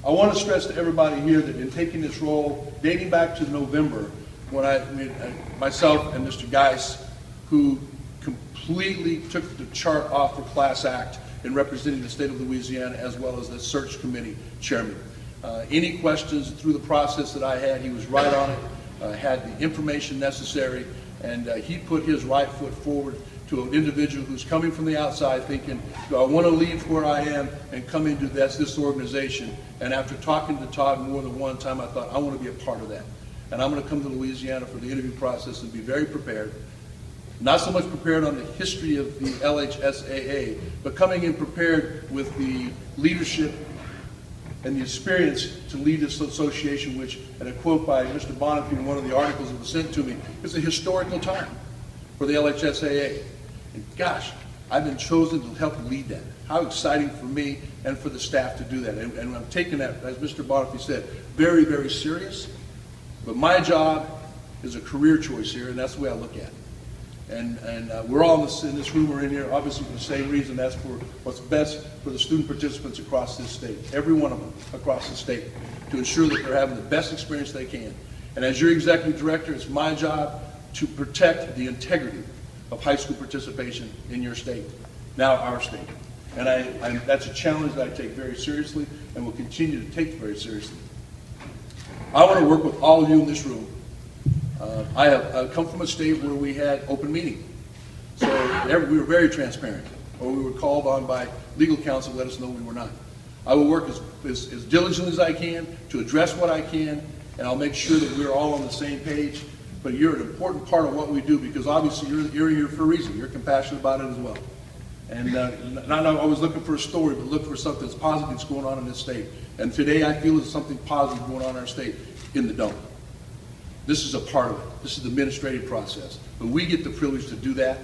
I want to stress to everybody here that in taking this role, dating back to November, when myself and Mr. Geis, who completely took the chart off for Class Act in representing the state of Louisiana, as well as the search committee chairman. Any questions through the process that I had, he was right on it, had the information necessary, and he put his right foot forward to an individual who's coming from the outside thinking, do I want to leave where I am and come into this organization? And after talking to Todd more than one time, I thought, I want to be a part of that. And I'm going to come to Louisiana for the interview process and be very prepared. Not so much prepared on the history of the LHSAA, but coming in prepared with the leadership and the experience to lead this association, which, and a quote by Mr. Bonine in one of the articles that was sent to me, is a historical time for the LHSAA. And gosh, I've been chosen to help lead that. How exciting for me and for the staff to do that. And I'm taking that, as Mr. Bonine said, very, very serious. But my job is a career choice here, and that's the way I look at it. And we're all in this room or in here, obviously for the same reason. That's for what's best for the student participants across this state, every one of them across the state, to ensure that they're having the best experience they can. And as your executive director, it's my job to protect the integrity of high school participation in your state, now our state. And that's a challenge that I take very seriously and will continue to take very seriously. I want to work with all of you in this room. I've come from a state where we had open meeting. So we were very transparent, or we were called on by legal counsel to let us know we were not. I will work as diligently as I can to address what I can, and I'll make sure that we're all on the same page. But you're an important part of what we do, because obviously you're here for a reason. You're compassionate about it as well. And not always looking for a story, but look for something that's positive that's going on in this state. And today I feel there's something positive going on in our state in the dome. This is a part of it. This is the administrative process. But we get the privilege to do that,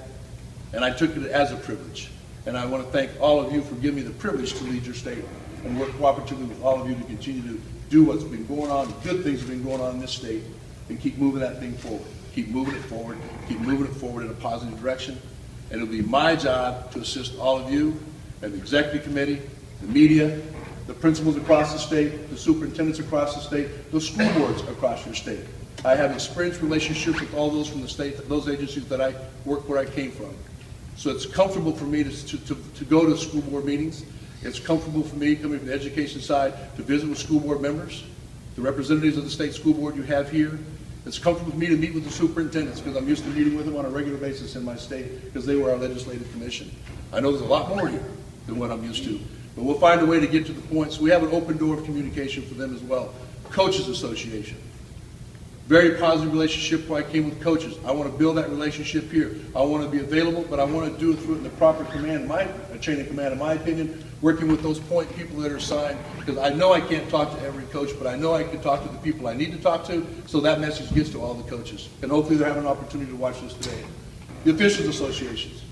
and I took it as a privilege. And I want to thank all of you for giving me the privilege to lead your state and work cooperatively with all of you to continue to do what's been going on, the good things that have been going on in this state, and keep moving that thing forward. Keep moving it forward. Keep moving it forward in a positive direction. And it'll be my job to assist all of you and the executive committee, the media, the principals across the state, the superintendents across the state, the school boards across your state. I have experienced relationships with all those from the state, those agencies that I work where I came from. So it's comfortable for me to go to school board meetings. It's comfortable for me, coming from the education side, to visit with school board members, the representatives of the state school board you have here. It's comfortable for me to meet with the superintendents, because I'm used to meeting with them on a regular basis in my state, because they were our legislative commission. I know there's a lot more here than what I'm used to, but we'll find a way to get to the point. So we have an open door of communication for them as well. Coaches Association. Very positive relationship where I came with coaches. I want to build that relationship here. I want to be available, but I want to do it through it in the proper command, chain of command, in my opinion, working with those point people that are assigned, because I know I can't talk to every coach, but I know I can talk to the people I need to talk to, so that message gets to all the coaches. And hopefully they're having an opportunity to watch this today. The officials associations,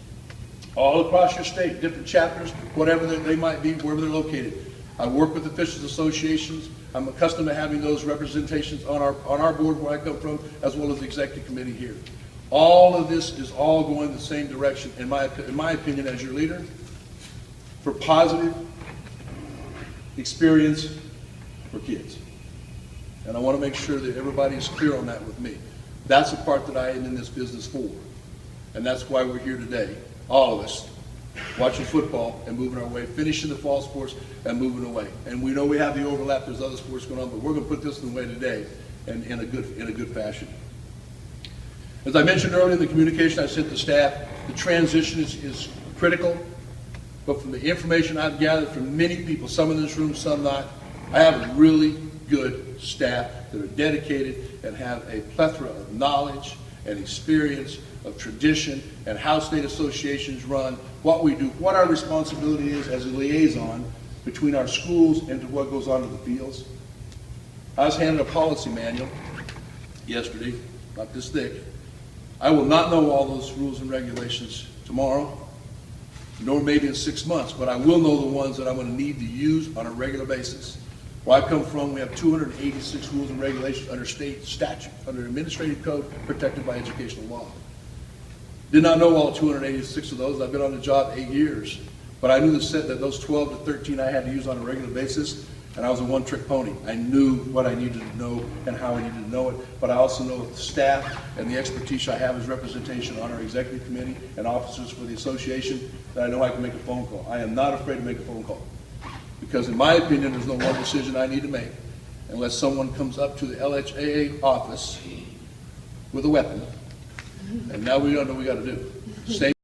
all across your state, different chapters, whatever they might be, wherever they're located. I work with officials associations. I'm accustomed to having those representations on our board where I come from, as well as the executive committee here. All of this is all going the same direction, in my opinion, as your leader, for positive experience for kids. And I want to make sure that everybody is clear on that with me. That's the part that I am in this business for. And that's why we're here today, all of us, watching football and moving our way, finishing the fall sports and moving away. And we know we have the overlap, there's other sports going on, but we're going to put this in the way today and in a good fashion. As I mentioned earlier in the communication I sent to staff, the transition is critical, but from the information I've gathered from many people, some in this room, some not, I have a really good staff that are dedicated and have a plethora of knowledge and experience of tradition and how state associations run, what we do, what our responsibility is as a liaison between our schools and to what goes on in the fields. I was handed a policy manual yesterday, about this thick. I will not know all those rules and regulations tomorrow, nor maybe in 6 months, but I will know the ones that I'm going to need to use on a regular basis. Where I come from, we have 286 rules and regulations under state statute, under administrative code, protected by educational law. Did not know all 286 of those. I've been on the job 8 years. But I knew that those 12 to 13 I had to use on a regular basis. and I was a one-trick pony. I knew what I needed to know and how I needed to know it, but I also know the staff and the expertise I have as representation on our executive committee and officers for the association, that I know I can make a phone call. I am not afraid to make a phone call, because in my opinion, there's no one decision I need to make unless someone comes up to the LHSAA office with a weapon, and now we don't know what we got to do. Same